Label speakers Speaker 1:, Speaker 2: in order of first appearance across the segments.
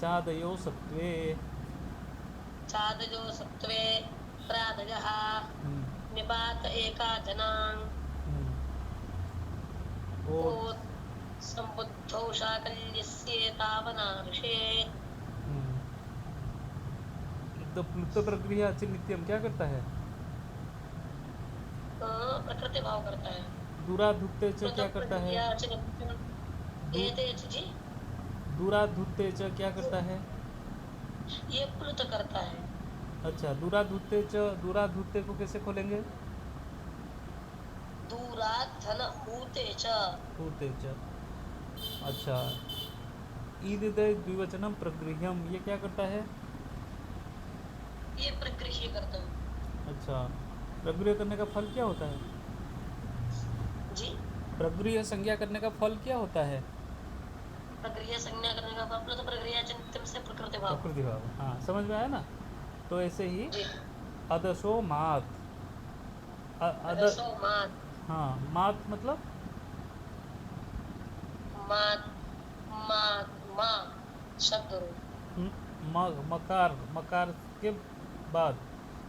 Speaker 1: चादयो सत्वे।
Speaker 2: चादयो सत्वे प्रादयः
Speaker 1: हम्म,
Speaker 2: निपात एका जनान्
Speaker 1: हम्म,
Speaker 2: ओत् सम्बुद्धौ शाकल्यस्येतावना ऋषे।
Speaker 1: हम्म। तो प्लुत प्रक्रिया अचिन नित्यम क्या करता है?
Speaker 2: प्रकृति भाव करता है।
Speaker 1: दूराधुत्ते च क्या
Speaker 2: मतलब
Speaker 1: करता है?
Speaker 2: प्रक्रिया चिन्ह
Speaker 1: दू
Speaker 2: एते जी,
Speaker 1: दूराधुत्ते च क्या करता है?
Speaker 2: ये प्लुत करता है।
Speaker 1: अच्छा, दूराधुत्ते च, दूराधुत्ते को कैसे खोलेंगे?
Speaker 2: दूरात् धन ऊते च।
Speaker 1: ऊते च। अच्छा, ईदृदय द्विवचनम प्रगृह्यम ये क्या करता है?
Speaker 2: ये प्रगृह्य करता है।
Speaker 1: अच्छा, प्रगृह्य करने का फल क्या होता है?
Speaker 2: जी,
Speaker 1: प्रगृह्य संज्ञा करने का फल क्या होता है?
Speaker 2: प्रक्रिया संज्ञा करने का मतलब तो प्रक्रिया चिंतन से प्रकृति भाव।
Speaker 1: प्रकृति भाव, हाँ समझ में आया ना। तो ऐसे ही
Speaker 2: जी,
Speaker 1: अदसो मात, अद,
Speaker 2: अदसो मात,
Speaker 1: हाँ मात मतलब
Speaker 2: मात, मात, माँ शब्द रूप।
Speaker 1: मकार, मकार के बाद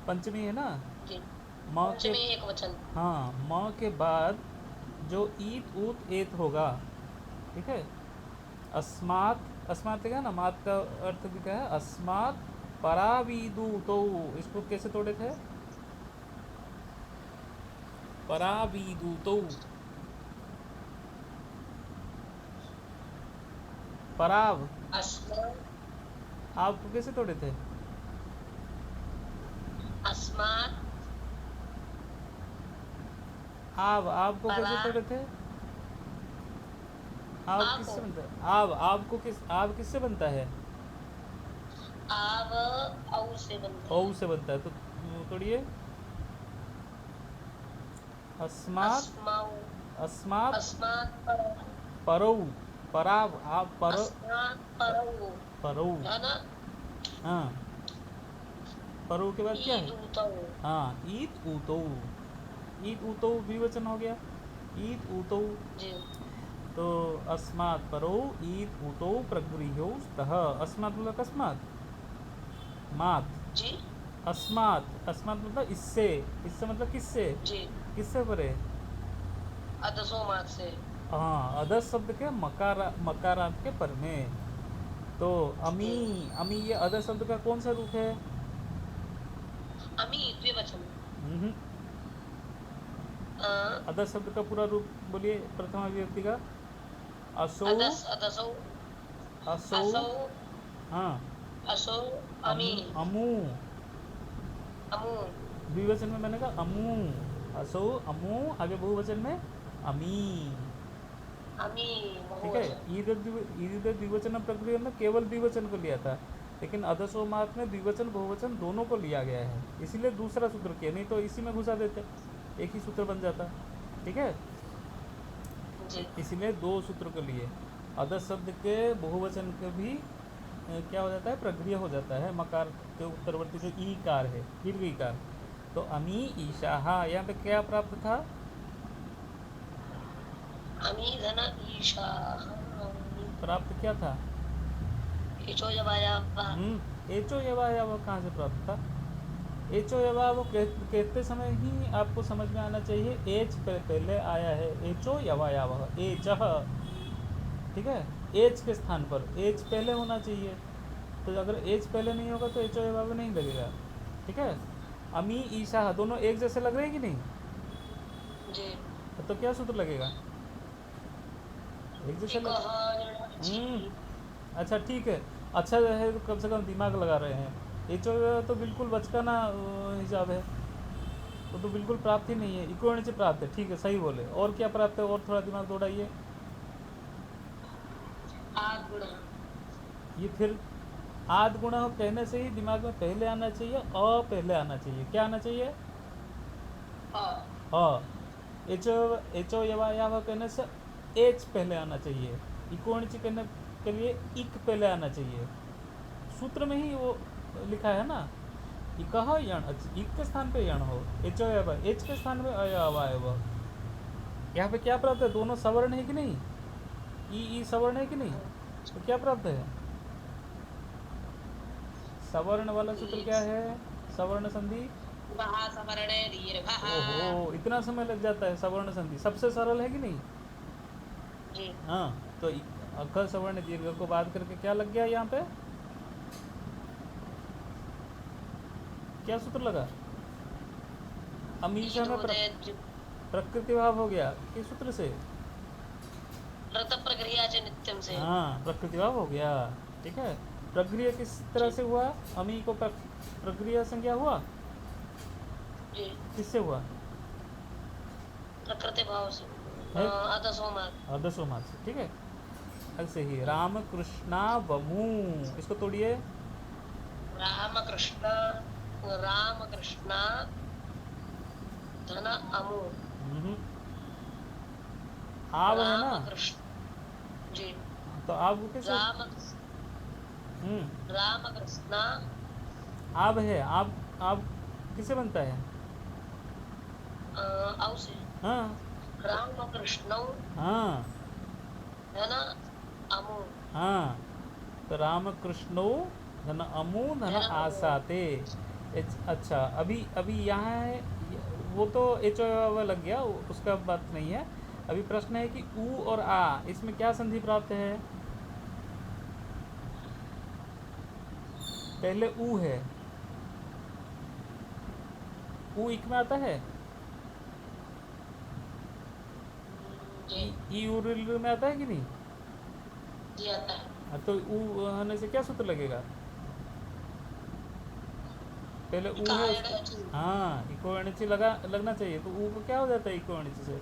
Speaker 1: पंचमी है ना।
Speaker 2: जी,
Speaker 1: म के,
Speaker 2: पंचमी एक वचन।
Speaker 1: हाँ म के बाद जो ईत ऊत एत होगा, ठीक है। अस्मात, अस्मात है ना, मात का अर्थ भी क्या है? अस्मात परावीदू तो, इसको कैसे तोड़े थे? परावीदू तो, पराव,
Speaker 2: अस्मात्,
Speaker 1: आपको कैसे तोड़े थे?
Speaker 2: अस्मात्
Speaker 1: आव, आपको कैसे
Speaker 2: परा,
Speaker 1: तोड़े थे? आव
Speaker 2: आको,
Speaker 1: किससे बनता है? आव, आपको किस, आव किससे बनता है?
Speaker 2: आव, औ से बनता
Speaker 1: औ
Speaker 2: है।
Speaker 1: से बनता है, तो तोड़िए। अस्मात,
Speaker 2: अस्माउ,
Speaker 1: अस्मात
Speaker 2: अस्मात् पर,
Speaker 1: परौ, पराव, आप पर,
Speaker 2: अस्मात् परौ,
Speaker 1: परौ,
Speaker 2: है ना।
Speaker 1: हाँ, परौ के बाद क्या है?
Speaker 2: ईद उतौ।
Speaker 1: हाँ, ईत ऊतो, ईत ऊतो द्विवचन हो गया, ईत ऊतो।
Speaker 2: जी,
Speaker 1: तो अस्मात् परो ईत ऊतो प्रगृह्यो स्तः, अस्मात् मतलब अकस्मात, मात,
Speaker 2: जी,
Speaker 1: अस्मात्, अस्मात् मतलब इससे, इससे मतलब किससे,
Speaker 2: जी,
Speaker 1: किससे परे?
Speaker 2: अदसो मात से।
Speaker 1: हाँ, अदर शब्द के मकारा, मकारांत के पर में। तो अमी,
Speaker 2: जी,
Speaker 1: अमी ये अदर शब्द का कौन सा रूप है?
Speaker 2: अमी द्विवचन।
Speaker 1: हम्म,
Speaker 2: अ,
Speaker 1: अदर शब्द का पूरा रूप बोलिए, प्रथमा विभक्ति का। असौ,
Speaker 2: अदस, अदसौ,
Speaker 1: असौ,
Speaker 2: असौ,
Speaker 1: हाँ,
Speaker 2: असौ, अमी,
Speaker 1: अमू, अमू,
Speaker 2: अमू,
Speaker 1: द्विवचन में मैंने कहा अमू, असौ अमू, आगे बहुवचन में अमी,
Speaker 2: अमी
Speaker 1: ठीक है।
Speaker 2: बहुवचन।
Speaker 1: ईदर द्विवचन प्रक्रिया में केवल द्विवचन को लिया था, लेकिन अधसोमात में द्विवचन बहुवचन दोनों को लिया गया है, इसीलिए दूसरा सूत्र किया, नहीं तो इसी में घुसा देते, एक ही सूत्र बन जाता, ठीक है।
Speaker 2: जी,
Speaker 1: इसीलिए दो सूत्र को लिए। अदर शब्द के बहुवचन के भी क्या हो जाता है? प्रक्रिया हो जाता है, मकार के उत्तरवर्ती जो ई कार है, दीर्घ ई कार। तो अमी ईशाहा, यहाँ पे क्या प्राप्त था?
Speaker 2: अमी धन ईशा।
Speaker 1: प्राप्त क्या था?
Speaker 2: ईशो जब आया
Speaker 1: एचो यवा यावह कहाँ से प्राप्त था? एचो यवा वो कहते समय ही आपको समझ में आना चाहिए, एच पहले आया है, एचो यवा यावह, एच, ठीक है। एच के स्थान पर एच पहले होना चाहिए, तो अगर एच पहले नहीं होगा तो एचो यवा में नहीं लगेगा, ठीक है। अमी ईशा दोनों एक जैसे लग रहे हैं कि नहीं?
Speaker 2: जी,
Speaker 1: तो क्या सूत्र लगेगा? एक जैसे
Speaker 2: इक
Speaker 1: लग, हम्म,
Speaker 2: जी,
Speaker 1: अच्छा ठीक है। अच्छा है, तो कम से कम दिमाग लगा रहे हैं। एच तो बिल्कुल बचकाना हिसाब है, तो बिल्कुल प्राप्त ही नहीं है, इक्वल से प्राप्त है, ठीक है सही बोले। और क्या प्राप्त है? और थोड़ा दिमाग दौड़ाइए।
Speaker 2: आग गुण,
Speaker 1: ये फिर आद गुणा कहने से ही दिमाग में पहले आना चाहिए, अ पहले आना चाहिए, क्या आना चाहिए?
Speaker 2: अ,
Speaker 1: एचो, एचो यवा यावा कहने से एच पहले आना चाहिए, इकोणिच कहने के लिए इक पहले आना चाहिए, सूत्र में ही वो लिखा है ना। इकह यण, इक के स्थान पे यण हो, एचो यवा, एच के स्थान पे अयवा है वह। यहाँ पे क्या प्राप्त है? दोनों सवर्ण है कि नहीं? ई सवर्ण है कि नहीं? तो क्या प्राप्त है? सवर्ण वाला सूत्र क्या है? सवर्ण संधि।
Speaker 2: वहा सवर्ण दीर्घः।
Speaker 1: ओहो, इतना समय लग जाता है सवर्ण संधि? सबसे सरल है कि नहीं?
Speaker 2: जी।
Speaker 1: हाँ, तो अकर सवर्ण दीर्घ को बात करके क्या लग गया यहाँ पे? क्या सूत्र लगा? अमीशा में प्रकृति भाव हो गया किस सूत्र से?
Speaker 2: रत प्रक्रिया च नित्यम से।
Speaker 1: हाँ, प्रकृति भाव हो गया। ठीक है, प्रक्रिया किस तरह से हुआ? अमी को प्रक्रिया संज्ञा हुआ,
Speaker 2: जी।
Speaker 1: किससे हुआ?
Speaker 2: प्रकृति भाव से।
Speaker 1: है?
Speaker 2: अदसो
Speaker 1: मार्ग से। ठीक है, ऐसे ही राम कृष्णा वमू, इसको तोड़िए।
Speaker 2: राम कृष्ण धन अमु।
Speaker 1: आब है ना?
Speaker 2: जी।
Speaker 1: तो आब को कैसे?
Speaker 2: राम कृष्ण
Speaker 1: आब है, आब किसे बनता है?
Speaker 2: औ से।
Speaker 1: हाँ,
Speaker 2: राम कृष्ण
Speaker 1: हाँ,
Speaker 2: धन अमु।
Speaker 1: हाँ, तो राम कृष्णो धन अमू धन आसाते। अच्छा, अभी यहाँ है, वो तो एच लग गया, उसका बात नहीं है। अभी प्रश्न है कि ऊ और आ, इसमें क्या संधि प्राप्त है? पहले ऊ है, ऊ इक में आता है, ई उरिल में आता है कि नहीं?
Speaker 2: जी आता है।
Speaker 1: तो ऊ होने से क्या सूत्र लगेगा? पहले ऊ है, हाँ, इको एणची लगना चाहिए, तो ऊ को क्या हो जाता है इको एणची से?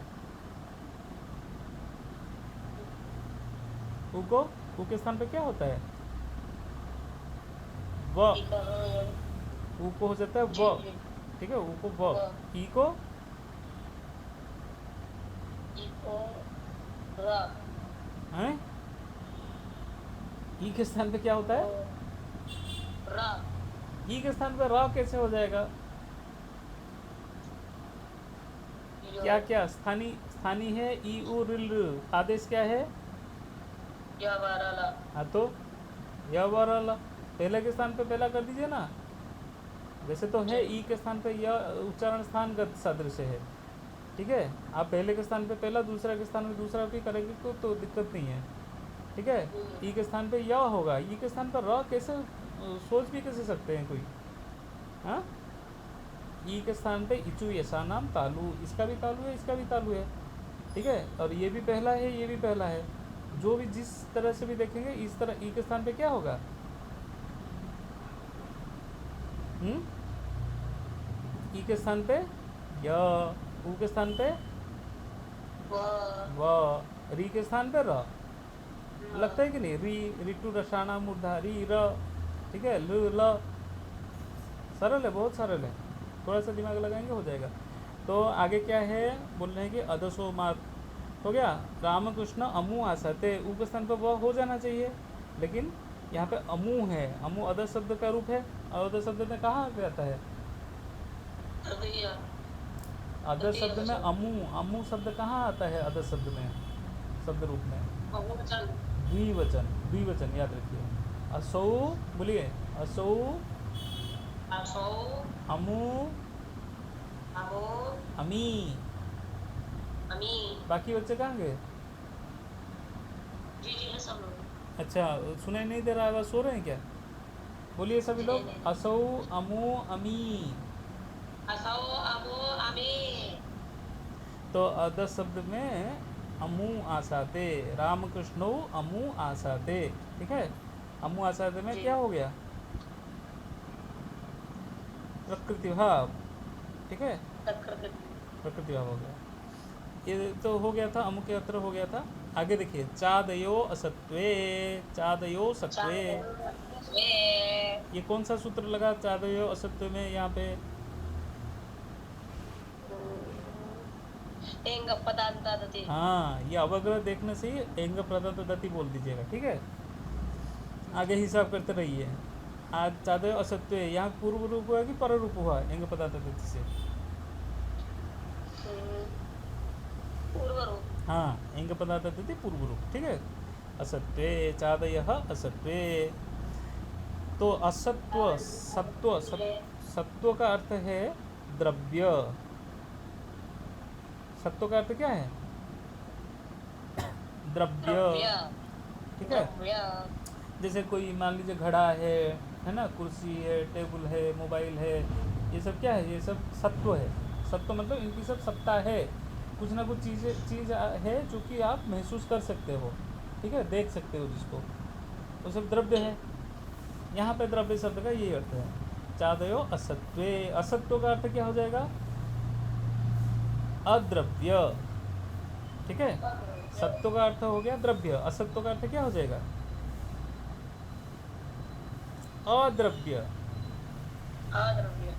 Speaker 1: ऊ के स्थान पे क्या होता है? व। ऊ को हो जाता है व। ठीक है, ऊ को व। ई को हैं? ई के स्थान पे क्या होता है? ई के स्थान पे र कैसे हो जाएगा? क्या क्या स्थानी है? ई उ रिल ऋ। आदेश क्या है? हाँ, तो यवरल पहले के स्थान पे पहला कर दीजिए ना। वैसे तो है ई के स्थान पे यह उच्चारण स्थानगत सदृश है। ठीक है, आप पहले के स्थान पे पहला, दूसरा के स्थान पे दूसरा भी करेंगे तो दिक्कत नहीं है। ठीक है, ई के स्थान पे य होगा, ई के स्थान पर र कैसे? सोच भी कैसे सकते हैं कोई? हाँ, ई के स्थान पे इचु यशा नाम तालु, इसका भी तालु है, इसका भी तालु है। ठीक है, और ये भी पहला है, ये भी पहला है। जो भी जिस तरह से भी देखेंगे, इस तरह ई के स्थान पे क्या होगा? ई के स्थान पे य, ऊ के स्थान पे व, री के स्थान पे र। लगता है कि नहीं? री, ऋतु रसाना मूर्धा, री र। ठीक है, ल ल। सरल है, बहुत सरल है, थोड़ा सा दिमाग लगाएंगे हो जाएगा। तो आगे क्या है? बोल रहे हैं कि अदसो मात हो गया। रामकृष्ण अमु आसाते, ऊ के स्थान पर वह हो जाना चाहिए, लेकिन यहाँ पे अमु है। अमु अदर शब्द का रूप है, और अदर शब्द में कहाँ आता है? अदर शब्द में अमु शब्द कहाँ आता है? अदर शब्द में, शब्द रूप में द्विवचन याद रखिए। असौ, बोलिए, असौ अमु अमी। बाकी बच्चे कहाँ गए?
Speaker 2: जी है सब लोग।
Speaker 1: अच्छा, सुनाई नहीं दे रहा है? सो रहे हैं क्या? बोलिए सभी लोग, असौ अमु अमी।
Speaker 2: असौ अमु अमी।
Speaker 1: तो अदर शब्द में अमु आसाते, रामकृष्णो अमु आसाते। ठीक है, अमु आसाते में क्या हो गया? प्रकृति भाव। ठीक है, प्रकृति भाव हो गया। ये तो हो गया था, अमु के अत्र हो गया था। आगे देखिए, चादयो असत्वे, चादयो सत्वे। ये कौन सा सूत्र लगा चादयो असत्वे में? यहाँ पे
Speaker 2: एंग पदांता दति।
Speaker 1: हाँ, ये अवग्रह देखने से ही एंग प्रदत्त दति बोल दीजिएगा। ठीक है, आगे हिसाब करते रहिए। आज चादयो असत्व, यहाँ पूर्व रूप हुआ कि पर रूप हुआ? एंग पदार्थ दति से
Speaker 2: पूर्व रूप।
Speaker 1: हाँ, एंग पदार्थ दति पूर्व रूप। ठीक है, असत्वे, चादयः असत्वे। तो असत्व सत्व सत्व का अर्थ है द्रव्य। सत्व का अर्थ क्या है? द्रव्य।
Speaker 2: द्रव्य
Speaker 1: ठीक है,
Speaker 2: द्रव्य
Speaker 1: जैसे कोई मान लीजिए घड़ा है ना, कुर्सी है, टेबल है, मोबाइल है, ये सब क्या है? ये सब सत्व है। सत्व मतलब इनकी सब सत्ता है, कुछ ना कुछ चीज़ है जो कि आप महसूस कर सकते हो, ठीक है, देख सकते हो जिसको, वो सब द्रव्य है। यहाँ पे द्रव्य शब्द का यही अर्थ है। चादयो असत्वे, असत्व का अर्थ क्या हो जाएगा? अद्रव्य। ठीक है, सत्व का अर्थ हो गया द्रव्य, असत्व का अर्थ क्या हो जाएगा? अद्रव्य।
Speaker 2: अद्रव्य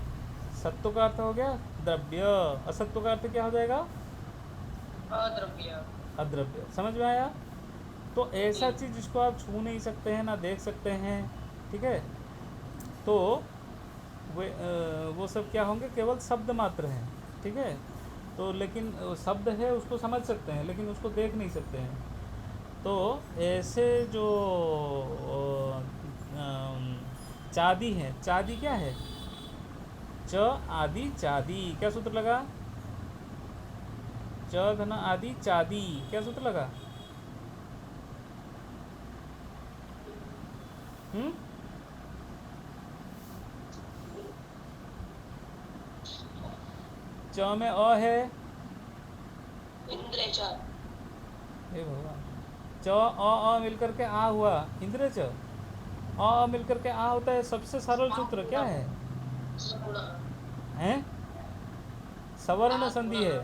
Speaker 1: सत्व का अर्थ हो गया द्रव्य, असत्व का अर्थ क्या हो जाएगा?
Speaker 2: अद्रव्य।
Speaker 1: अद्रव्य। समझ में आया? तो ऐसा चीज़ जिसको आप छू नहीं सकते हैं ना देख सकते हैं, ठीक है, तो वो सब क्या होंगे? केवल शब्द मात्र हैं, ठीक है। तो लेकिन शब्द है उसको समझ सकते हैं लेकिन उसको देख नहीं सकते हैं। तो ऐसे जो चादी है, चादी क्या है? च आदि चादी, क्या सूत्र लगा? च घन आदि चादी, क्या सूत्र लगा? च में अ है,
Speaker 2: इंद्र च
Speaker 1: हे भगवान, च अ मिलकर के आ हुआ, इंद्र च। अ मिलकर के आ होता है, सबसे सरल सूत्र क्या है?
Speaker 2: सगुण
Speaker 1: हैं? सवर्ण संधि है,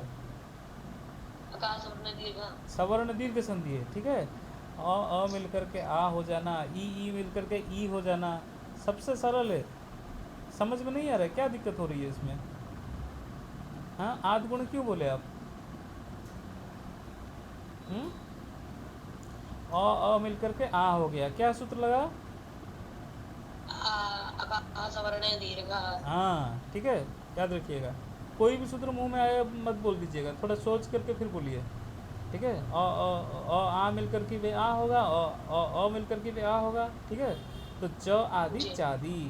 Speaker 2: आकाश वर्ण दीर्घ
Speaker 1: सवर्ण दीर्घ संधि है, ठीक है। अ मिलकर के आ हो जाना, ई मिलकर के ई हो जाना, सबसे सरल है। समझ में नहीं आ रहा है? क्या दिक्कत हो रही है इसमें? हाँ, आद गुण क्यों बोले आप? अ मिलकर के आ हो गया, क्या सूत्र लगा?
Speaker 2: आकाश वर्ण दीर्घ।
Speaker 1: हाँ, ठीक है, याद रखिएगा। कोई भी सूत्र मुंह में आया मत बोल दीजिएगा, थोड़ा सोच करके फिर बोलिए, ठीक है। आ मिलकर के वे आ होगा, अ मिलकर के वे आ होगा, ठीक है। तो च आदि
Speaker 2: जी
Speaker 1: चादी,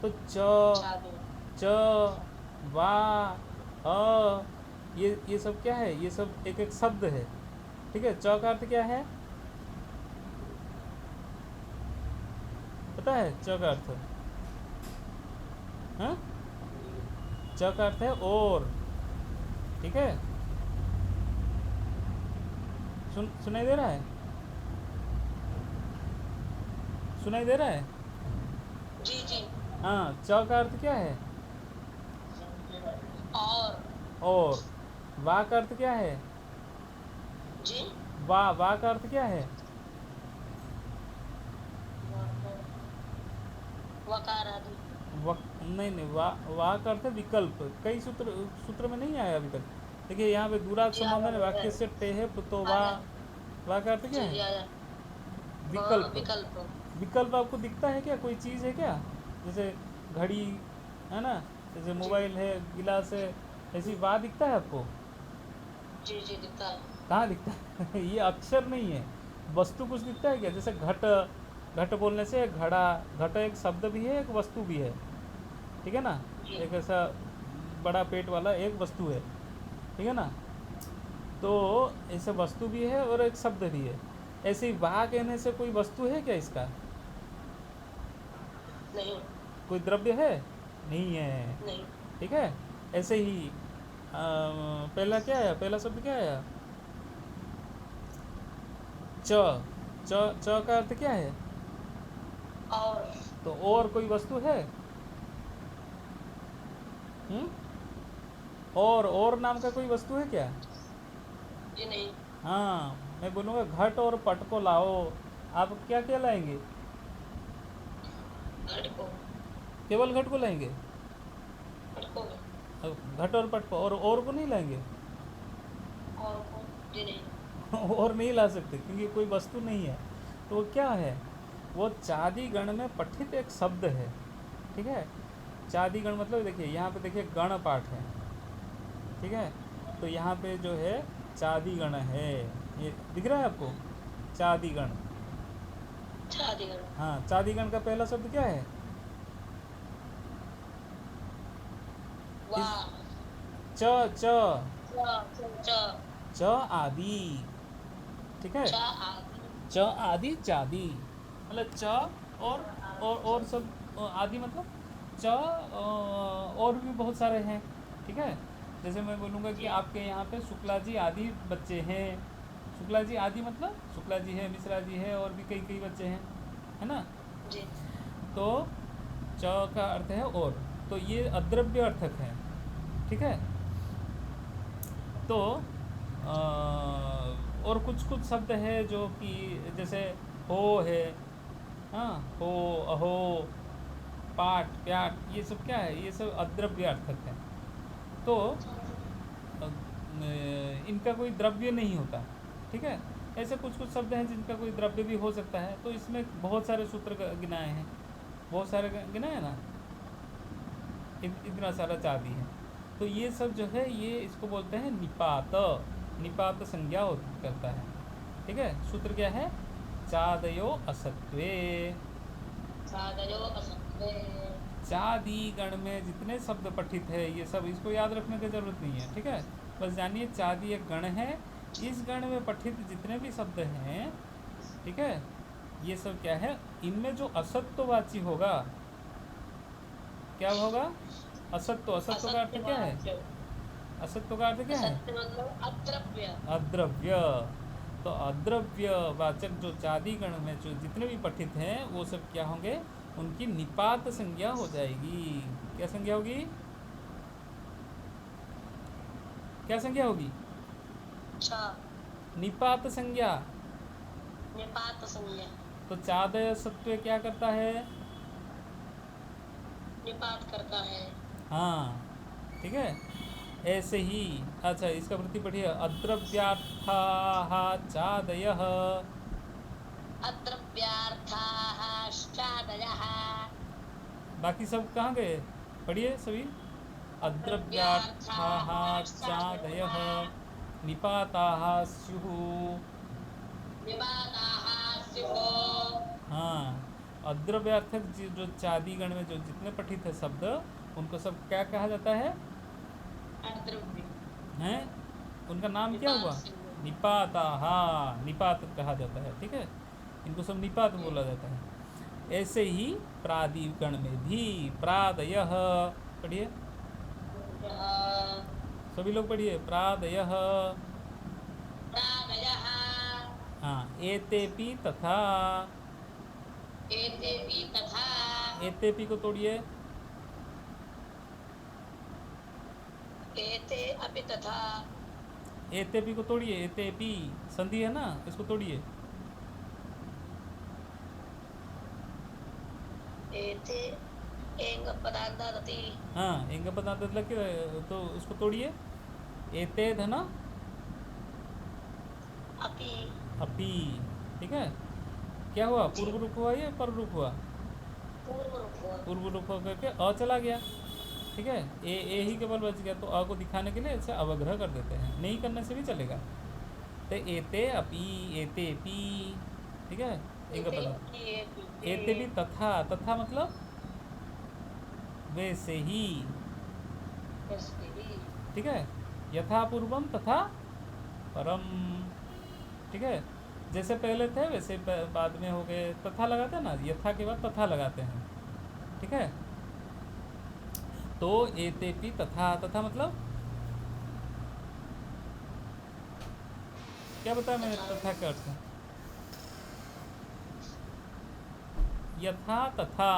Speaker 1: तो
Speaker 2: चादू
Speaker 1: च वा अ, ये सब क्या है? ये सब एक एक शब्द है, ठीक है। च का अर्थ क्या है? पता है च का अर्थ? हाँ, च का अर्थ है और, ठीक है। सुनाई दे रहा है? सुनाई दे रहा है?
Speaker 2: जी जी।
Speaker 1: हाँ, च का अर्थ क्या है? और वा का अर्थ क्या है?
Speaker 2: जी
Speaker 1: वा का अर्थ क्या है?
Speaker 2: वकार आदि
Speaker 1: नहीं नहीं, वा का अर्थ है विकल्प। कई सूत्र में नहीं आया अभी तक। देखिए यहाँ पे दूराग
Speaker 2: जी
Speaker 1: संबंधन है, वाक्य से टेह तो वा का अर्थ क्या
Speaker 2: जी जी
Speaker 1: है?
Speaker 2: आया।
Speaker 1: विकल्प।
Speaker 2: विकल्प
Speaker 1: विकल्प आपको दिखता है क्या? कोई चीज़ है क्या? जैसे घड़ी है ना, जैसे
Speaker 2: जी
Speaker 1: मोबाइल है, गिलास है, ऐसी वाह दिखता है आपको?
Speaker 2: जी जी दिखता है।
Speaker 1: कहाँ दिखता है? ये अक्षर नहीं है, वस्तु कुछ दिखता है क्या? जैसे घट, घट बोलने से घड़ा, घट एक शब्द भी है, एक वस्तु भी है, ठीक है ना।
Speaker 2: जी
Speaker 1: एक ऐसा बड़ा पेट वाला एक वस्तु है, ठीक है ना। तो ऐसे वस्तु भी है और एक शब्द भी है। ऐसे ही वाह कहने से कोई वस्तु है क्या इसका?
Speaker 2: नहीं
Speaker 1: कोई द्रव्य है? नहीं है,
Speaker 2: नहीं।
Speaker 1: ठीक है। ऐसे ही पहला क्या आया? पहला शब्द क्या आया? च। च का अर्थ क्या है?
Speaker 2: और
Speaker 1: तो और कोई वस्तु है? हम्म? और नाम का कोई वस्तु है क्या?
Speaker 2: जी नहीं।
Speaker 1: हाँ, मैं बोलूँगा घट और पट को लाओ, आप क्या क्या लाएंगे?
Speaker 2: घट को
Speaker 1: केवल घट को लाएंगे?
Speaker 2: घट को
Speaker 1: अब घट और पट को, और को नहीं लाएंगे?
Speaker 2: और को जी नहीं।
Speaker 1: और नहीं ला सकते क्योंकि कोई वस्तु नहीं है। तो वो क्या है? वो चादी गण में पठित एक शब्द है, ठीक है। चादी गण मतलब देखिए यहाँ पे देखिए गण पाठ है, ठीक है। तो यहाँ पे जो है चादी गण है, ये दिख रहा है आपको? चादी गण।
Speaker 2: चादीगण
Speaker 1: हाँ, चादी गण का पहला शब्द क्या है? च च
Speaker 2: च
Speaker 1: च आदि, ठीक है।
Speaker 2: च आदि
Speaker 1: च आदि चादी, मतलब च और और सब आदि मतलब च और भी बहुत सारे हैं, ठीक है। जैसे मैं बोलूँगा कि
Speaker 2: जी
Speaker 1: आपके यहाँ पे शुक्ला जी आदि बच्चे हैं, शुक्ला जी आदि मतलब शुक्ला जी है, मिश्रा जी है, और भी कई कई बच्चे हैं, है ना।
Speaker 2: जी
Speaker 1: तो च का अर्थ है और, तो ये अद्रव्य अर्थक है, ठीक है। तो और कुछ कुछ शब्द है जो कि जैसे हो है, हाँ, हो, अहो, पाठ, प्याट, ये सब क्या है, ये सब अद्रव्य अर्थक है। तो इनका कोई द्रव्य नहीं होता, ठीक है। ऐसे कुछ कुछ शब्द हैं जिनका कोई द्रव्य भी हो सकता है, तो इसमें बहुत सारे सूत्र गिनाए हैं, बहुत सारे गिनाए हैं ना, इतना सारा चाबी है। तो ये सब जो है ये इसको बोलते हैं निपात, निपात संज्ञा करता है, ठीक है। सूत्र क्या है, चादयो असत्वे,
Speaker 2: सादयो असत्वे
Speaker 1: चादी गण में जितने शब्द पठित है ये सब इसको याद रखने की जरूरत नहीं है, ठीक है। बस जानिए चादी एक गण है, इस गण में पठित जितने भी शब्द हैं, ठीक है, ये सब क्या है, इनमें जो असत्ववाची होगा, क्या होगा, असत्व, असत्व का अर्थ क्या है,
Speaker 2: असत्यवाच्य
Speaker 1: असत्व का अर्थ क्या है,
Speaker 2: असत्य मतलब अद्रव्य
Speaker 1: अद्रव्य। तो अद्रव्य वाचक जो चादी गण में जो जितने भी पठित हैं वो सब क्या होंगे, उनकी निपात संज्ञा हो जाएगी। क्या संज्ञा होगी, क्या संज्ञा होगी,
Speaker 2: छ
Speaker 1: निपात संज्ञा।
Speaker 2: निपात संज्ञा
Speaker 1: तो चादय सत्व क्या करता है,
Speaker 2: निपात करता है
Speaker 1: हाँ, ठीक है। ऐसे ही, अच्छा इसका प्रति पढ़िए, अद्रव्यार्था चादय,
Speaker 2: अद्रव्यार्थाश्चादयः
Speaker 1: बाकी सब कहाँ गए, पढ़िए सभी। अद्रव्यार्थाः चादयः
Speaker 2: अद्रव्यार्थाश्चादयः
Speaker 1: निपाताः स्युः,
Speaker 2: निपाताः स्युः
Speaker 1: हाँ। अद्रव्यार्थक जो चादी गण में जो जितने पठित है शब्द, उनको सब क्या कहा जाता है,
Speaker 2: अद्रव्य
Speaker 1: हैं, उनका नाम क्या
Speaker 2: निपात
Speaker 1: हुआ,
Speaker 2: संज्ञा
Speaker 1: निपाता, हाँ, निपात कहा जाता है, ठीक है। इनको सब निपात बोला जाता है। ऐसे ही प्रादिगण में भी प्रादयः, पढ़िए सभी लोग, पढ़िए प्रादयः,
Speaker 2: प्रादयः
Speaker 1: हाँ, एतेपि तथा,
Speaker 2: एतेपि तथा
Speaker 1: एतेपि को तोड़िए,
Speaker 2: एते अपि तथा
Speaker 1: एतेपि को तोड़िए, एतेपि संधि है ना, इसको तोड़िए,
Speaker 2: एते एंग पदार्थादति
Speaker 1: हाँ, एंग पदार्थ लग के, तो उसको तोड़िए, एते धना
Speaker 2: अपि
Speaker 1: अपि, ठीक है। क्या हुआ,
Speaker 2: जी
Speaker 1: पूर्व रूप हुआ या पर रूप हुआ,
Speaker 2: पूर्व रूप हुआ
Speaker 1: पूर्व रूप होकर के अ चला गया, ठीक है। ए ही केवल बच गया, तो अ को दिखाने के लिए इसे अवग्रह कर देते हैं, नहीं करने से भी चलेगा। तो एते अपि, एते पी, ठीक है, एक
Speaker 2: एते
Speaker 1: पद।
Speaker 2: अपि एते
Speaker 1: एते भी तथा, तथा मतलब वैसे ही,
Speaker 2: ऐसे ही
Speaker 1: ठीक है। यथा पूर्वम तथा परम, ठीक है। जैसे पहले थे वैसे बाद में हो गए, तथा लगाते हैं ना, यथा के बाद तथा लगाते हैं, ठीक है। तो एतेपि तथा, तथा मतलब क्या बताया मैंने,
Speaker 2: तथा
Speaker 1: तथा का अर्थ, यथा तथा,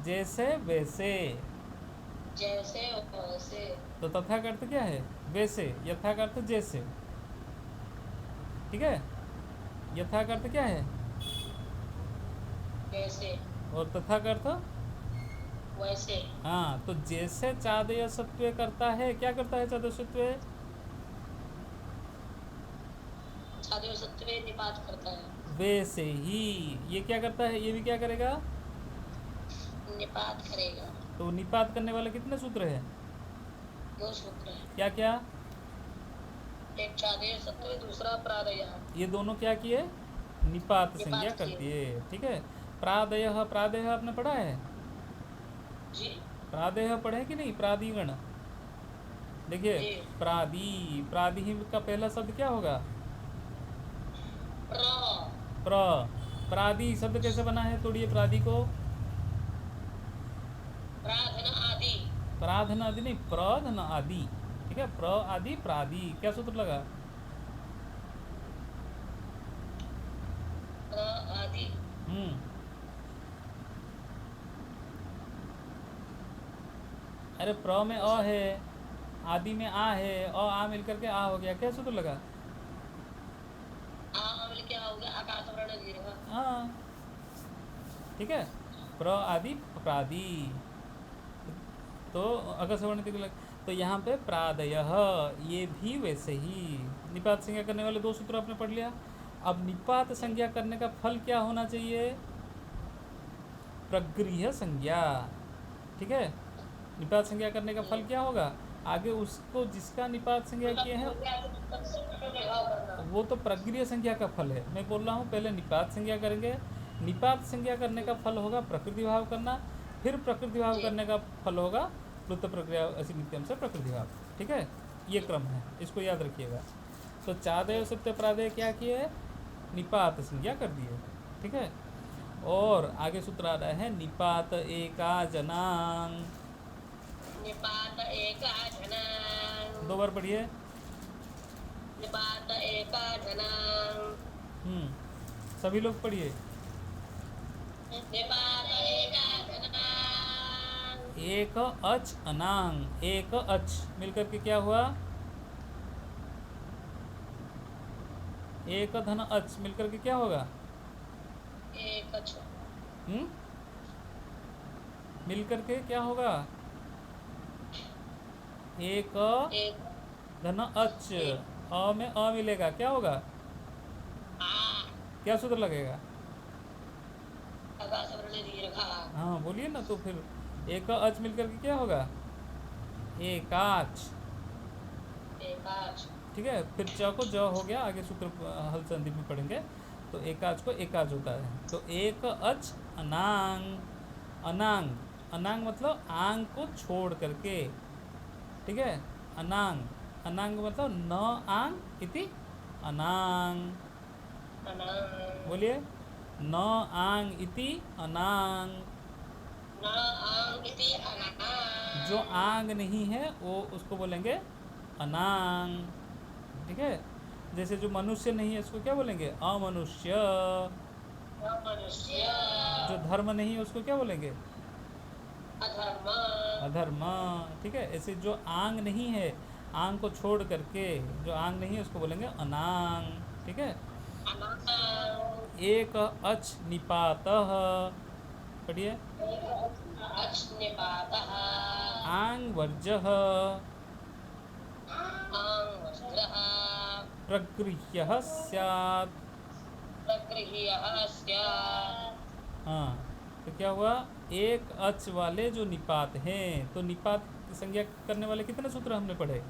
Speaker 1: जैसे वैसे।
Speaker 2: जैसे वैसे
Speaker 1: तो तथा का अर्थ क्या है, वैसे, यथा का अर्थ जैसे, ठीक है। यथा का अर्थ क्या है,
Speaker 2: वैसे
Speaker 1: और तथा का अर्थ,
Speaker 2: वैसे
Speaker 1: हाँ। तो जैसे चादय सत्व करता है, क्या करता है चादय सत्व,
Speaker 2: साधु सत्वे निपात करता है
Speaker 1: वैसे ही ये क्या करता है, ये भी क्या करेगा।
Speaker 2: निपात करेगा
Speaker 1: तो निपात करने वाले कितने सूत्र हैं,
Speaker 2: दो सूत्र है
Speaker 1: क्या क्या,
Speaker 2: एक चादे सत्व दूसरा प्रादय
Speaker 1: ये दोनों क्या किए, निपात संज्ञा
Speaker 2: निपात
Speaker 1: कर
Speaker 2: किए
Speaker 1: दिए, ठीक है। प्रादय, प्रादय आपने पढ़ा है,
Speaker 2: जी
Speaker 1: प्रादय पढ़े कि नहीं, प्रादिगण, देखिए
Speaker 2: जी।
Speaker 1: प्रादी, प्रादी का पहला शब्द क्या होगा?
Speaker 2: प्र
Speaker 1: प्र। प्रादी शब्द कैसे बना है? तोड़िए प्रादी को।
Speaker 2: प्रार्थना आदि।
Speaker 1: प्राधन आदि नहीं, प्रधन आदि। ठीक है, प्र आदि प्रादि, क्या सूत्र लगा?
Speaker 2: प्र आदि।
Speaker 1: हम्म। अरे प्र में अ है, आदि में आ है, आ मिलकर के आ हो गया, क्या सूत्र लगा?
Speaker 2: आ मिल क्या हो गया? आकाश वर्ण दीर्घ।
Speaker 1: हाँ, ठीक है, प्र आदि प्रादि। तो अगर सवर्ण के लग, तो यहाँ पे प्रादयः, ये भी वैसे ही निपात संज्ञा करने वाले दो सूत्र आपने पढ़ लिया। अब निपात संज्ञा करने का फल क्या होना चाहिए? प्रगृह्य संज्ञा। ठीक है, निपात संज्ञा करने का फल क्या होगा? आगे उसको जिसका निपात संज्ञा किए हैं वो तो प्रक्रिया संज्ञा का फल है। मैं बोल रहा हूँ पहले निपात संज्ञा करेंगे, निपात संज्ञा करने का फल होगा प्रकृति भाव करना, फिर प्रकृति भाव करने का फल होगा प्लुत प्रक्रिया ऐसी नित्यम से प्रकृति भाव। ठीक है, ये क्रम है, इसको याद रखिएगा। तो चादेव सत्य प्रादेय क्या किए? निपात संज्ञा कर दिए। ठीक है, और आगे सूत्र आ रहा है निपात एका जनांग।
Speaker 2: निपात एका जनां।
Speaker 1: दो बार पढ़िए।
Speaker 2: निपात एका जनां।
Speaker 1: सभी लोग पढ़िए।
Speaker 2: निपात एका जनां।
Speaker 1: एक अच अनांग, एक अच मिलकर के क्या हुआ? एक धन अच मिलकर के क्या होगा?
Speaker 2: एक छ।
Speaker 1: मिलकर के क्या होगा? एक
Speaker 2: एक
Speaker 1: धन अच, अ में अ मिलेगा, क्या होगा?
Speaker 2: आ
Speaker 1: क्या सूत्र लगेगा?
Speaker 2: आकाश वर्ण दीर्घ।
Speaker 1: हाँ बोलिए ना, तो फिर एक अच मिलकर के क्या होगा? एकाच।
Speaker 2: एकाच।
Speaker 1: ठीक है, फिर च को ज हो गया, आगे सूत्र हल संधि में पढ़ेंगे। तो एकाच को एकाच होता है। तो एक अच अनांग, अनांग, अनांग मतलब आंग को छोड़ करके। ठीक है, अनांग, अनांग मतलब न आंग इति अनांग।
Speaker 2: अनां।
Speaker 1: बोलिए, न आंग इति अनांग।
Speaker 2: न आंग इति अनां।
Speaker 1: जो आंग नहीं है वो उसको बोलेंगे अनांग। ठीक है, जैसे जो मनुष्य नहीं है उसको क्या बोलेंगे? अमनुष्य।
Speaker 2: मनुष्य।
Speaker 1: जो धर्म नहीं है उसको क्या बोलेंगे?
Speaker 2: अधर्म।
Speaker 1: अधर्म। ठीक है, ऐसे जो आंग नहीं है, आंग को छोड़ करके जो आंग नहीं है उसको बोलेंगे अनांग। ठीक है,
Speaker 2: अनां।
Speaker 1: एक अच निपातः, पढ़िए।
Speaker 2: अच निपातः।
Speaker 1: आंग वर्जः
Speaker 2: आंग वज्रः।
Speaker 1: प्रगृह्यः स्यात्।
Speaker 2: प्रगृह्यः स्यात्।
Speaker 1: हाँ, तो क्या हुआ? एक अच वाले जो निपात हैं, तो निपात की संज्ञा करने वाले कितने सूत्र हमने पढ़े?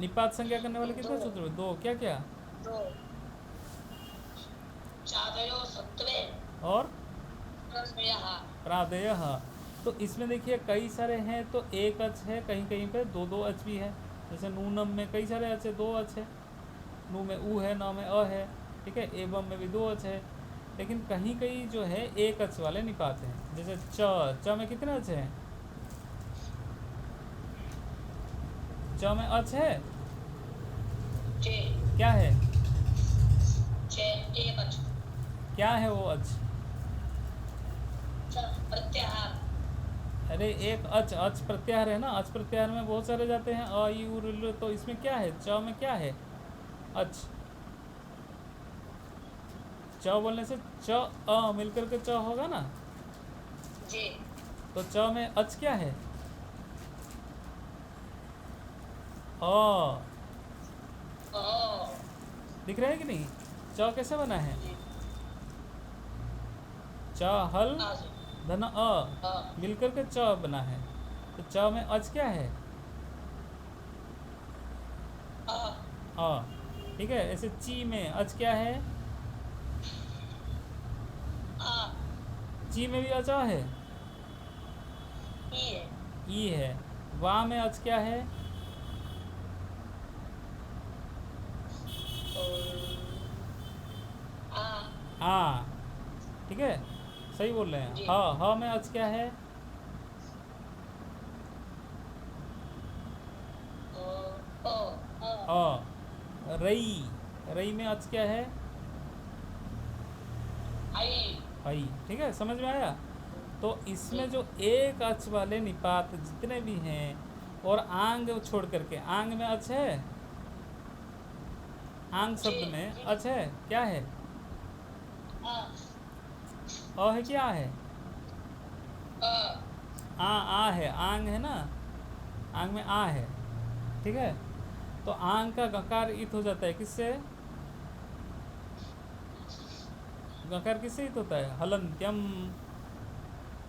Speaker 1: निपात संज्ञा करने वाले कितने
Speaker 2: दो।
Speaker 1: सूत्र? दो। क्या क्या?
Speaker 2: दो। चादयो सत्वे।
Speaker 1: और
Speaker 2: प्रत्ययः।
Speaker 1: प्रादयः। तो इसमें देखिए कई सारे हैं, तो एक अच है, कहीं कहीं पे दो दो अच भी है। जैसे नूनम में कई सारे अच है, दो अच है। नू में ऊ है, न में अ है। ठीक है, एवं में भी दो अच है। लेकिन कहीं कहीं जो है एक अच वाले निपात हैं। जैसे च में कितने अच हैं? च में अच है,
Speaker 2: चे।
Speaker 1: क्या है?
Speaker 2: चे एक अच।
Speaker 1: क्या है वो अच?
Speaker 2: च प्रत्याहार।
Speaker 1: अरे एक अच, अच प्रत्याहार है ना। अच प्रत्याहार में बहुत सारे जाते हैं, अ यू ऋ, तो इसमें क्या है? च में क्या है? अच। च बोलने से च अ मिलकर के च होगा ना।
Speaker 2: जी।
Speaker 1: तो च में अच क्या है? अ।
Speaker 2: ओ।
Speaker 1: दिख रहा है कि नहीं? च कैसे बना है? च हल
Speaker 2: आज।
Speaker 1: धन अ मिलकर के च बना है। तो च में अच क्या है? अ। ठीक है, ऐसे ची में अच क्या है?
Speaker 2: आ।
Speaker 1: ची में भी अच अ है।
Speaker 2: ई है।
Speaker 1: ई है। वा में अच क्या है?
Speaker 2: और आ।
Speaker 1: आ। ठीक है, सही बोल रहे हैं।
Speaker 2: जी।
Speaker 1: ह में अच क्या है?
Speaker 2: ओ। ओ।
Speaker 1: अ। रई। रई में अच क्या है?
Speaker 2: आई।
Speaker 1: आई। ठीक है, समझ में आया? तो
Speaker 2: जी।
Speaker 1: इसमें जो एक अच वाले निपात जितने भी हैं और आंग छोड़ करके, आंग में अच है? आंग
Speaker 2: जी।
Speaker 1: शब्द में अच है? क्या है?
Speaker 2: आ।
Speaker 1: है क्या है?
Speaker 2: आ।
Speaker 1: आ है, आंग है ना, आंग में आ है। ठीक है, तो आंग का गकार इत हो जाता है किससे? गकार किससे इत होता है? हलंत्यम।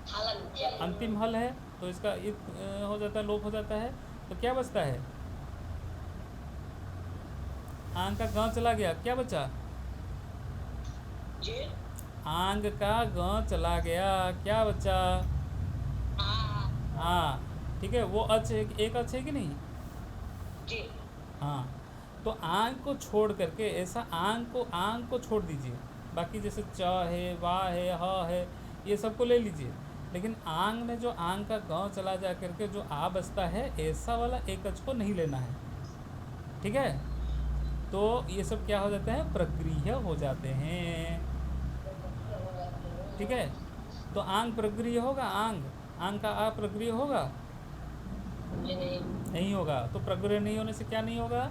Speaker 2: हलंत्यम।
Speaker 1: अंतिम हल है तो इसका इत हो जाता है, लोप हो जाता है। तो क्या बचता है? आंग का ग चला गया, क्या बचा?
Speaker 2: जी।
Speaker 1: आंग का ग चला गया, क्या बचा?
Speaker 2: आ।
Speaker 1: आ। ठीक है, वो अच एक अच है कि नहीं?
Speaker 2: जी।
Speaker 1: हाँ, तो आंग को छोड़ करके, ऐसा आंग को छोड़ दीजिए। बाकी जैसे च है, वा है, ह है, ये सबको ले लीजिए। लेकिन आंग में जो आंग का गांव चला जा करके जो आ बसता है, ऐसा वाला एक अच को नहीं लेना है। ठीक है, तो ये सब क्या हो जाते हैं? प्रगृह्य हो जाते हैं। ठीक है, तो आंग प्रगृह्य होगा, आंग का आ प्रगृह्य होगा?
Speaker 2: जी नहीं।
Speaker 1: नहीं होगा। तो प्रगृह्य नहीं होने से क्या नहीं होगा?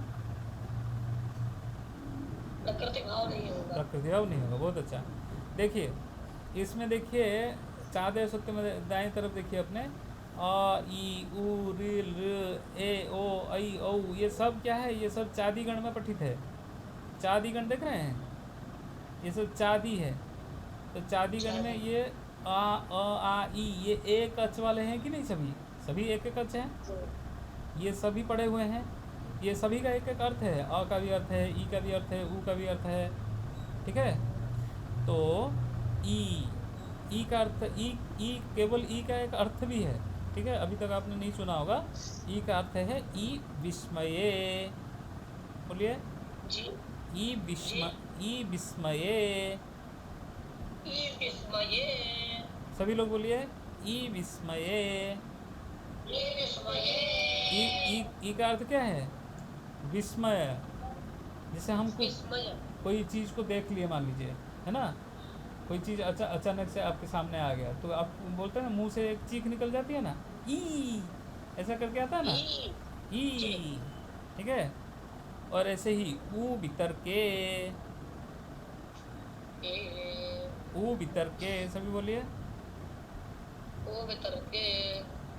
Speaker 2: प्रकृति भाव नहीं होगा।
Speaker 1: प्रकृति भाव नहीं होगा। बहुत अच्छा। देखिए, इसमें देखिए, चाँदे सूत्र में दाएं तरफ देखिए अपने, अ ई उ ऋ लृ ए ओ ऐ औ, ये सब क्या है? ये सब चादी गण में पठित है। चादी गण देख रहे हैं, ये सब चादी है। तो चादी गण में
Speaker 2: शादी।
Speaker 1: ये आ ई, ये एक अच वाले हैं कि नहीं? सभी सभी एक एक अच हैं।
Speaker 2: जी।
Speaker 1: ये सभी पड़े हुए हैं, ये सभी का एक एक अर्थ है। अ का भी अर्थ है, ई का भी अर्थ है, उ का भी अर्थ है। ठीक है, तो ई का अर्थ, ई केवल ई का एक अर्थ भी है। ठीक है, अभी तक आपने नहीं सुना होगा। ई का अर्थ है ई विस्मये। बोलिए,
Speaker 2: जी।
Speaker 1: ई
Speaker 2: जी।
Speaker 1: विस्म ई विस्मये।
Speaker 2: ई विस्मये।
Speaker 1: सभी लोग बोलिए, ई विस्मये।
Speaker 2: ई विस्मये।
Speaker 1: ई ई ई का अर्थ क्या है? विस्मय। जैसे हम कुछ
Speaker 2: विस्मय।
Speaker 1: कोई चीज़ को देख लिए, मान लीजिए, है ना, कोई चीज़ अचानक से आपके सामने आ गया, तो आप बोलते हैं ना, मुंह से एक चीख निकल जाती है ना, ई, ऐसा करके आता है ना,
Speaker 2: ई। जी।
Speaker 1: ई। ठीक है, और ऐसे ही ऊ भीतर के,
Speaker 2: ए।
Speaker 1: ऊ भीतर के, सभी बोलिए।
Speaker 2: ओ भीतर के।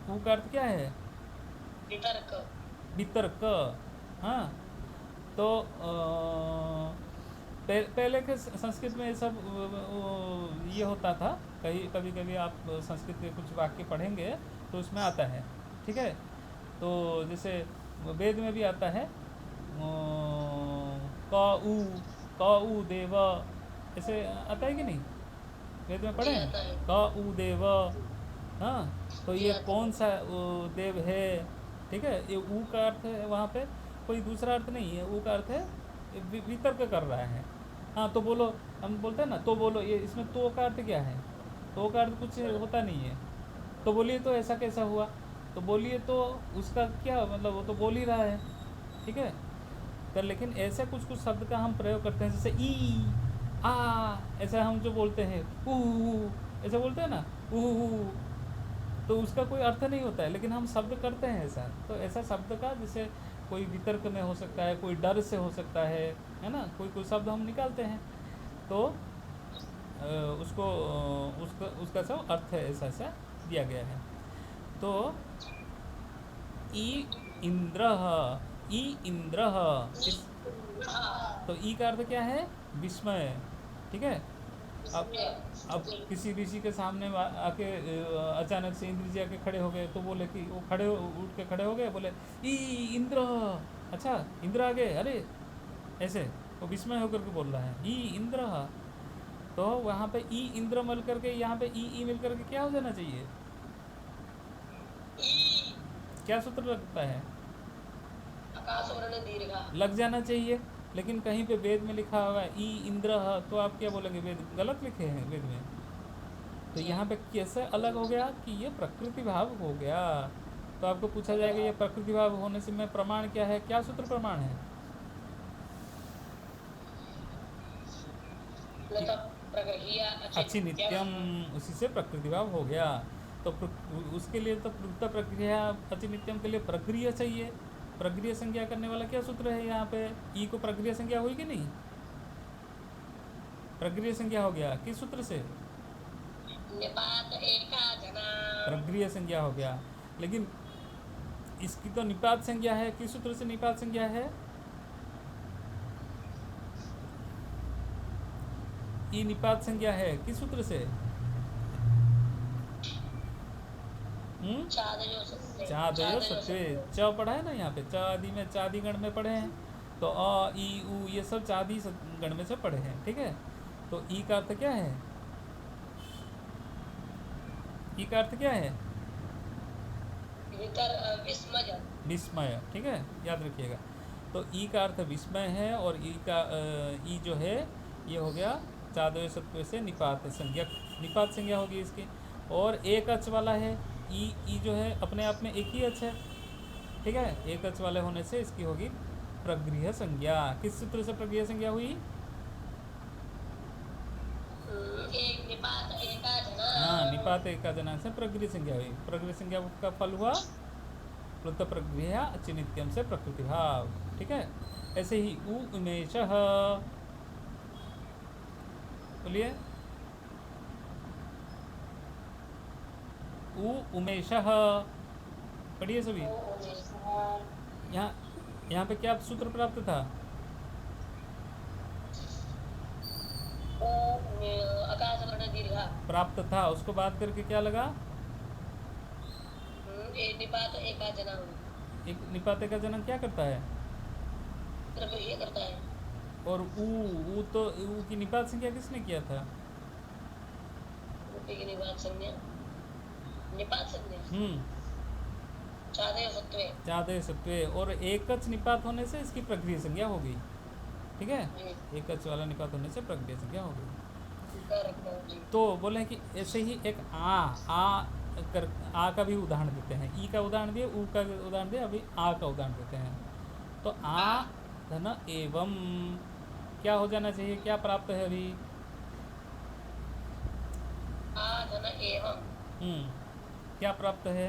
Speaker 1: ऊ का अर्थ क्या है?
Speaker 2: वितर्क।
Speaker 1: भीतर क। हाँ, तो पहले के संस्कृत में ये सब ये होता था। कहीं कभी कभी आप संस्कृत के कुछ वाक्य पढ़ेंगे तो उसमें आता है। ठीक है, तो जैसे वेद में भी आता है, क ऊ देव, ऐसे आता है कि नहीं? वेद में पढ़े
Speaker 2: जी
Speaker 1: हैं,
Speaker 2: आता है।
Speaker 1: क ऊ देव। हाँ, तो
Speaker 2: जी
Speaker 1: ये
Speaker 2: आता
Speaker 1: कौन
Speaker 2: है।
Speaker 1: सा देव है? ठीक है, ये ऊ का अर्थ है, वहाँ पे कोई दूसरा अर्थ नहीं है। ऊ का अर्थ है वितर्क कर रहा है। हाँ, तो बोलो, हम बोलते हैं ना, तो बोलो, ये इसमें तो का अर्थ क्या है? तो का अर्थ कुछ होता नहीं है। तो बोलिए, तो ऐसा कैसा हुआ? तो बोलिए, तो उसका क्या मतलब, वो तो बोल ही रहा है। ठीक है, तो लेकिन ऐसे कुछ कुछ शब्द का हम प्रयोग करते हैं, जैसे ई, आ, ऐसा हम जो बोलते हैं, ऊ, ऐसा बोलते हैं ना, ऊ, तो उसका कोई अर्थ नहीं होता है, लेकिन हम शब्द करते हैं ऐसा। तो ऐसा शब्द का, जैसे कोई वितर्क में हो सकता है, कोई डर से हो सकता है ना, कोई कोई शब्द हम निकालते हैं, तो उसको उसका उसका सब अर्थ है, ऐसा ऐसा दिया गया है। तो ई इंद्र, ई इंद्र, इस, तो ई का अर्थ क्या है? विस्मय। ठीक है, अब अब किसी ऋषि के सामने आके अचानक से इंद्र जी आके खड़े हो गए, तो बोले कि वो उठ के खड़े हो गए, बोले ई इंद्र। अच्छा, इंद्र आ गए, अरे, ऐसे वो विस्मय होकर के बोल रहा है, ई इंद्र। तो वहाँ पे ई इंद्र मिल करके, यहाँ पे ई मिल करके क्या हो जाना चाहिए? क्या सूत्र लगता है?
Speaker 2: आकाश वर्ण दीर्घा।
Speaker 1: लग जाना चाहिए, लेकिन कहीं पे वेद में लिखा होगा ई इंद्र, तो आप क्या बोलेंगे? वेद गलत लिखे हैं वेद में। तो
Speaker 2: जी
Speaker 1: यहाँ पे कैसे अलग हो गया कि ये प्रकृति भाव हो गया। तो आपको पूछा जाएगा ये प्रकृति भाव होने से में प्रमाण क्या है? क्या सूत्र प्रमाण है? कि
Speaker 2: लता प्रगहिया
Speaker 1: अच्छी नित्यम, उसी से प्रकृति भाव हो गया। तो उसके लिए तो प्रकृत प्रक्रिया अति नित्यम के लिए प्रक्रिया चाहिए। प्रक्रिया संज्ञा करने वाला क्या सूत्र है यहाँ पे? ई को प्रक्रिया संज्ञा हुई कि नहीं? प्रक्रिया संज्ञा हो गया किस सूत्र से?
Speaker 2: निपात एका जना।
Speaker 1: प्रक्रिया संज्ञा हो गया। लेकिन इसकी तो निपात संज्ञा है। किस सूत्र से निपात संज्ञा है? ई निपात संज्ञा है किस सूत्र से?
Speaker 2: चादयो सत्य।
Speaker 1: चादयो सत्वे। च पढ़ा है ना यहाँ पे, च आदि में, चादी गण में पढ़े हैं। तो अ ई उ ये सब चादी गण में से पढ़े हैं, ठीक है। तो ई का अर्थ क्या है? ई का अर्थ क्या है?
Speaker 2: विस्मय।
Speaker 1: विस्मय, ठीक है, याद रखिएगा। तो ई का अर्थ विस्मय है, और ई का ई जो है ये हो गया चादय सत्व से निपात संज्ञा, निपात संज्ञा होगी इसकी। और एक अच वाला है ई जो है अपने आप में एक ही अच है, ठीक है। एक अच वाले होने से इसकी होगी प्रगृह संज्ञा। किस सूत्र से प्रगृह संज्ञा हुई?
Speaker 2: एक निपात एका जना।
Speaker 1: हाँ, निपात एका जना से प्रगृह संज्ञा हुई। प्रगृह संज्ञा का फल हुआ प्लुत प्रगृह अचिनित्यम से प्रकृति भाव, ठीक है। ऐसे ही उ उमेश, बोलिए। उ उमेश पढ़िए सभी। यहाँ पे क्या सूत्र प्राप्त था?
Speaker 2: आकाश वर्ण दीर्घा
Speaker 1: प्राप्त था, उसको बात करके क्या लगा?
Speaker 2: निपात एका जना।
Speaker 1: एक निपाते का जन्म क्या करता है?
Speaker 2: प्रगृह्य करता है।
Speaker 1: और ऊ तो ऊ की निपात संज्ञा किसने किया था?
Speaker 2: की निपात संज्ञा, निपात संज्ञा चादय सत्वे।
Speaker 1: चादय सत्वे। और एकच निपात होने से इसकी प्रक्रिया संज्ञा हो गई, ठीक है। एकच वाला निपात होने से प्रक्रिया संज्ञा हो गई। तो बोले कि ऐसे ही एक आ का भी उदाहरण देते हैं। ई का उदाहरण दिए, ऊ का उदाहरण दिए, अभी आ का उदाहरण देते हैं। तो आ धन एवं क्या हो जाना चाहिए? क्या प्राप्त है अभी?
Speaker 2: आ धन एवं
Speaker 1: क्या प्राप्त है?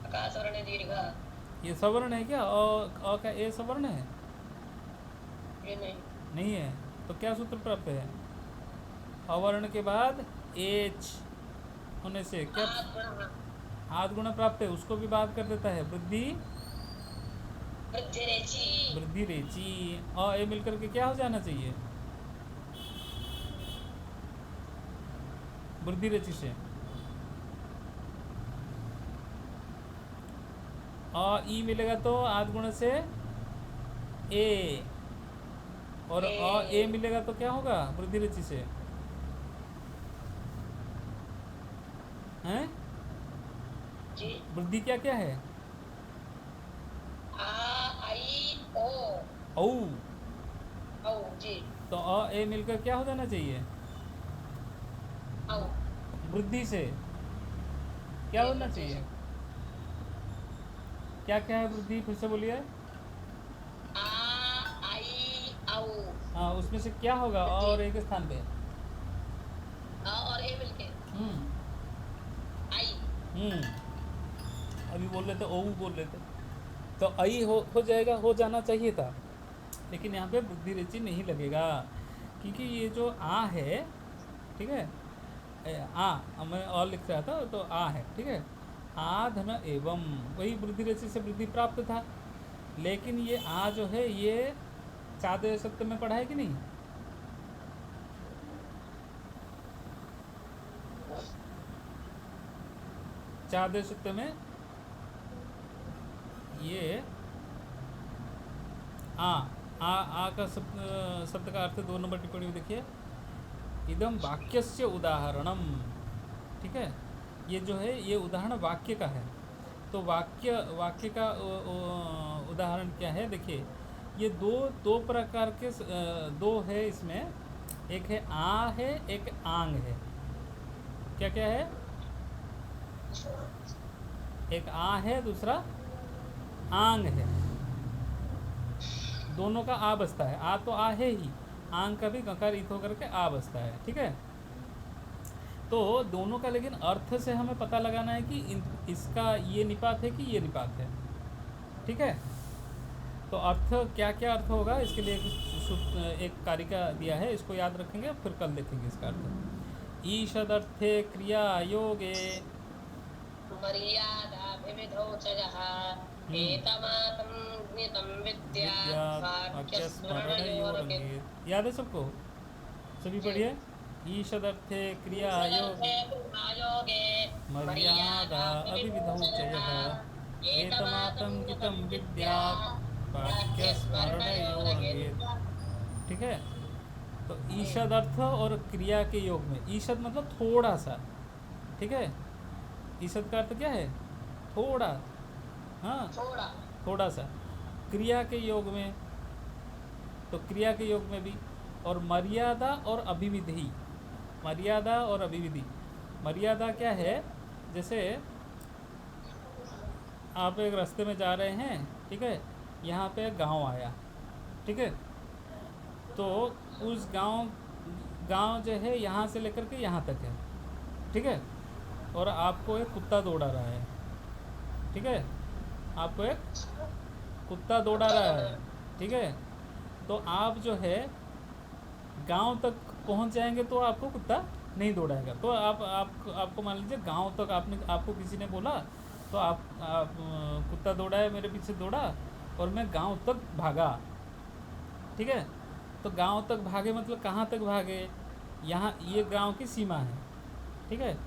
Speaker 2: आकाश वर्ण दीर्घा।
Speaker 1: ये सवर्ण है क्या? अ का ए सवर्ण है?
Speaker 2: ये
Speaker 1: नहीं है। तो क्या सूत्र प्राप्त है? अवर्ण के बाद एच होने से क्या आद गुण प्राप्त है। उसको भी बात कर देता है वृद्धि वृद्धि रेची। और ए मिलकर के क्या हो जाना चाहिए? वृद्धि रेची से ई मिलेगा तो आद गुण से ए, और ए मिलेगा तो क्या होगा वृद्धि रेची से? हैं? वृद्धि क्या क्या है? औ
Speaker 2: जी।
Speaker 1: तो ए मिलकर क्या हो जाना चाहिए? वृद्धि से क्या होना चाहिए? क्या क्या है वृद्धि? फिर से बोलिए। हाँ, उसमें से क्या होगा? और एक स्थान पे
Speaker 2: और ए मिलके आई।
Speaker 1: अभी बोल रहे थे ओ बोल रहे थे, तो आई हो जाएगा, हो जाना चाहिए था। लेकिन यहाँ पे बुद्धि रेची नहीं लगेगा, क्योंकि ये जो आ है, ठीक है, मैं और लिख रहा था तो आ है, ठीक है। आ धन एवं वही वृद्धि रेची से वृद्धि प्राप्त था। लेकिन ये आ जो है ये चादय सत्य में पढ़ा है कि नहीं? चादय सत्य में ये आ का शब्द का अर्थ 2 नंबर टिप्पणी में देखिए। इदम वाक्यस्य उदाहरणम, ठीक है। ये जो है ये उदाहरण वाक्य का है। तो वाक्य का उदाहरण क्या है, देखिए ये दो दो प्रकार के दो है इसमें। एक है आ है, एक आंग है। क्या क्या है? एक आ है, दूसरा आंग है। दोनों का आ बसता है। आ तो आ है ही, आंग का भी गकार ईथ होकर के आ बसता है। ठीक है, तो दोनों का लेकिन अर्थ से हमें पता लगाना है कि इसका ये निपात है कि ये निपात है। ठीक है, तो अर्थ क्या क्या अर्थ होगा इसके लिए एक कारिका दिया है, इसको याद रखेंगे, फिर कल देखेंगे इसका अर्थ। ईषदर्थे क्रिया योगे
Speaker 2: मर्यादाभिविधौ च यः एतमातं ज्ञितं
Speaker 1: विद्या
Speaker 2: विद्यात् वाक्यस्मरणयोरपि
Speaker 1: याद है सबको? सभी
Speaker 2: जी।
Speaker 1: पढ़िए। ईषदर्थे क्रिया योग
Speaker 2: ईषदर्थे क्रियायोगे
Speaker 1: मर्यादा अभिविधौ च यः एतमातं गितं विद्यात् वाक्यस्मरणयोरभेद। ठीक है, तो ईषद अर्थ और क्रिया के योग में, ईषद मतलब थोड़ा सा। ठीक है, ईषद का अर्थ क्या है? थोड़ा। हाँ,
Speaker 2: थोड़ा
Speaker 1: थोड़ा सा। क्रिया के योग में, तो क्रिया के योग में भी। और मर्यादा और अभिविधि, मर्यादा और अभिविधि। मर्यादा क्या है? जैसे आप एक रास्ते में जा रहे हैं, ठीक है, यहाँ पे गांव आया, ठीक है, तो उस गांव जो है यहाँ से लेकर के यहाँ तक है। ठीक है, और आपको एक कुत्ता दौड़ा रहा है। ठीक है, आपको एक कुत्ता दौड़ा रहा है। ठीक है, तो आप जो है गांव तक पहुंच जाएंगे तो आपको कुत्ता नहीं दौड़ाएगा। तो आपको मान लीजिए गांव तक आपको किसी ने बोला, तो आप कुत्ता दौड़ा है, मेरे पीछे दौड़ा और मैं गांव तक भागा। ठीक है, तो गांव तक भागे मतलब कहाँ तक भागे? यहाँ ये गांव की सीमा है। ठीक है,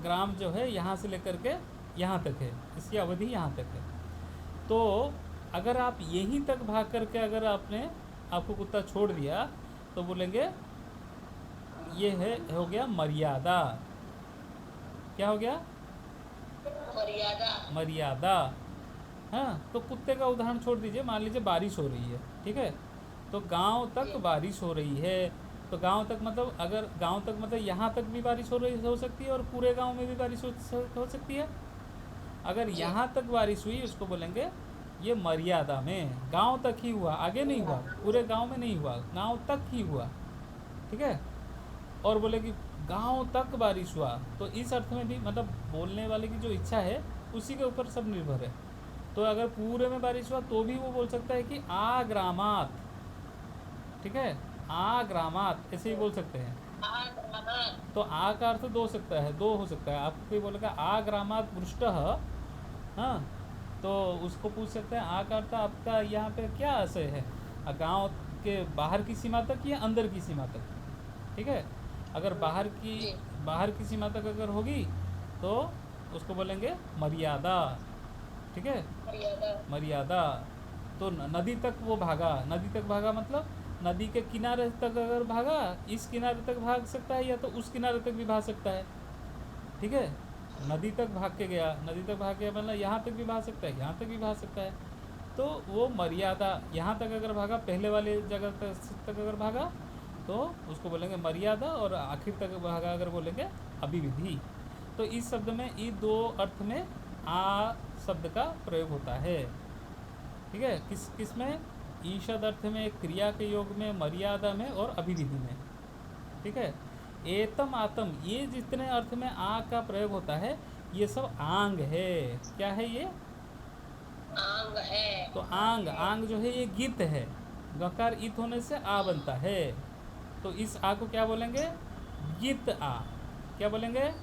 Speaker 1: ग्राम जो है यहाँ से लेकर के यहाँ तक है, इसकी अवधि यहाँ तक है। तो अगर आप यहीं तक भाग करके अगर आपको कुत्ता छोड़ दिया तो बोलेंगे ये है, हो गया मर्यादा। क्या हो गया?
Speaker 2: मर्यादा।
Speaker 1: मर्यादा। हाँ, तो कुत्ते का उदाहरण छोड़ दीजिए, मान लीजिए बारिश हो रही है। ठीक है, तो गांव तक बारिश हो रही है, तो गांव तक मतलब, अगर गांव तक मतलब यहाँ तक भी बारिश हो सकती है और पूरे गांव में भी बारिश हो सकती है। अगर यहाँ तक बारिश हुई उसको बोलेंगे ये मर्यादा में, गांव तक ही हुआ, आगे नहीं हुआ, पूरे गांव में नहीं हुआ, गांव तक ही हुआ। ठीक है, और बोले कि गांव तक बारिश हुआ, तो इस अर्थ में भी मतलब बोलने वाले की जो इच्छा है उसी के ऊपर सब निर्भर है। तो अगर पूरे में बारिश हुआ तो भी वो बोल सकता है कि आग्रामात। ठीक है, आग्रामात ऐसे ही बोल सकते हैं। तो आ का अर्थ दो हो सकता है। आपको कोई बोलेगा आग्रामात वृष्टः, हाँ, तो उसको पूछ सकते हैं आ का अर्थ आपका यहाँ पे क्या आशय है, गांव के बाहर की सीमा तक या अंदर की सीमा तक? ठीक है, अगर बाहर की सीमा तक अगर होगी तो उसको बोलेंगे मर्यादा। ठीक है, मर्यादा। तो नदी तक वो भागा, नदी तक भागा मतलब नदी के किनारे तक अगर भागा, इस किनारे तक भाग सकता है या तो उस किनारे तक भी भाग सकता है। ठीक है, नदी तक भाग के गया, नदी तक भाग गया मतलब यहाँ तक भी भाग सकता है, यहाँ तक भी भाग सकता है। तो वो मर्यादा, यहाँ तक अगर भागा, पहले वाले जगह तक अगर भागा तो उसको बोलेंगे मर्यादा, और आखिर तक भागा अगर बोलेंगे अभिविधि। तो इस शब्द में ये दो अर्थ में आ शब्द का प्रयोग होता है। ठीक है, किस में? ईषद अर्थ में, क्रिया के योग में, मर्यादा में और अभिविधि में। ठीक है, एतम आतम, ये जितने अर्थ में आ का प्रयोग होता है ये सब आंग है। क्या है ये?
Speaker 2: आंग है।
Speaker 1: तो आंग जो है ये गित है, गकार इत होने से आ बनता है। तो इस आ को क्या बोलेंगे? गित आ। क्या बोलेंगे?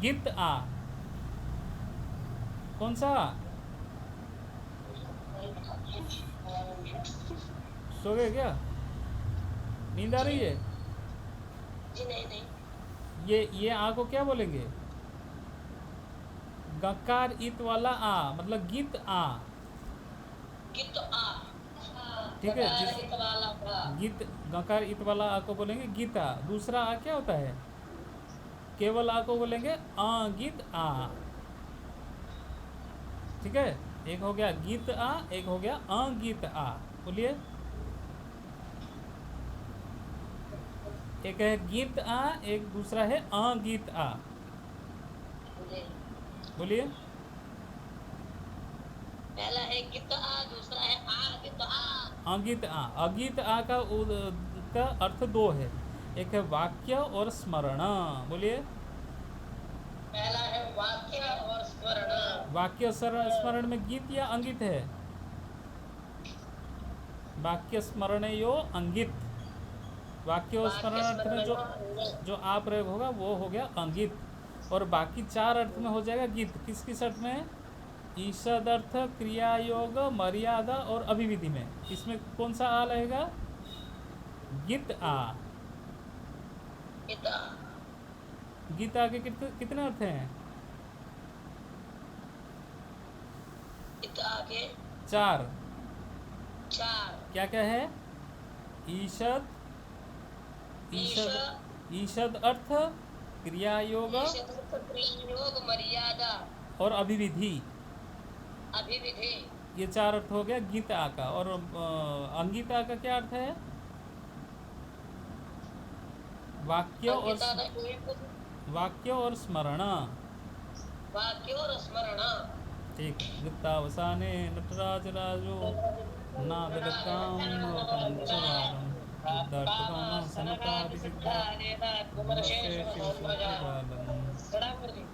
Speaker 1: गित आ। कौन सा? सो गए क्या? नींद आ रही है?
Speaker 2: जी नहीं।
Speaker 1: ये आ को क्या बोलेंगे? गकार इत वाला आ, मतलब गित आ।
Speaker 2: गित आ।
Speaker 1: ठीक है।
Speaker 2: गकार इत वाला का।
Speaker 1: गीत, गकार इत वाला आ को बोलेंगे गीता। दूसरा आ क्या होता है? केवल आ को बोलेंगे गीत आ। ठीक है, एक हो गया गीत आ, एक हो गया गीत आ। बोलिए, एक है गीत आ, एक दूसरा है गीत आ।
Speaker 2: जी।
Speaker 1: बोलिए,
Speaker 2: पहला है गित आ, दूसरा है आ गित आ।
Speaker 1: अगीत आ। अगीत आ का अर्थ दो है, एक है वाक्य और स्मरण। बोलिए,
Speaker 2: पहला है वाक्य और स्मरण।
Speaker 1: वाक्य स्मरण में गीत या अंगित है? वाक्य स्मरण यो अंगित। वाक्य और स्मरण अर्थ में जो आ प्रयोग होगा वो हो गया अंगित। और बाकी चार अर्थ में हो जाएगा गीत। किस किस अर्थ में? ईषद अर्थ, क्रिया योग, मर्यादा और अभिविधि में। इसमें कौन सा आ रहेगा? गीत आ।
Speaker 2: गित आ।
Speaker 1: गीता के कितने अर्थ हैं?
Speaker 2: गित आगे
Speaker 1: चार।
Speaker 2: चार।
Speaker 1: क्या क्या है? ईषद, ईषद अर्थ, क्रिया योग
Speaker 2: योग, मर्यादा,
Speaker 1: और अभिविधि।
Speaker 2: अभिविधि।
Speaker 1: ये चार अर्थ हो गया गीता का। और अंगिता का क्या अर्थ है? वाक्य और वाक्य और स्मरण।
Speaker 2: वाक्य और स्मरण।
Speaker 1: ठीक। गीतावसाने नटराज राजो नादरकाम पंचवारम युद्धार्थकाम समतादिसिद्धा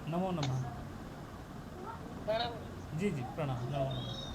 Speaker 1: नमो नमः। जी जी, प्रणाम। नमो नमः।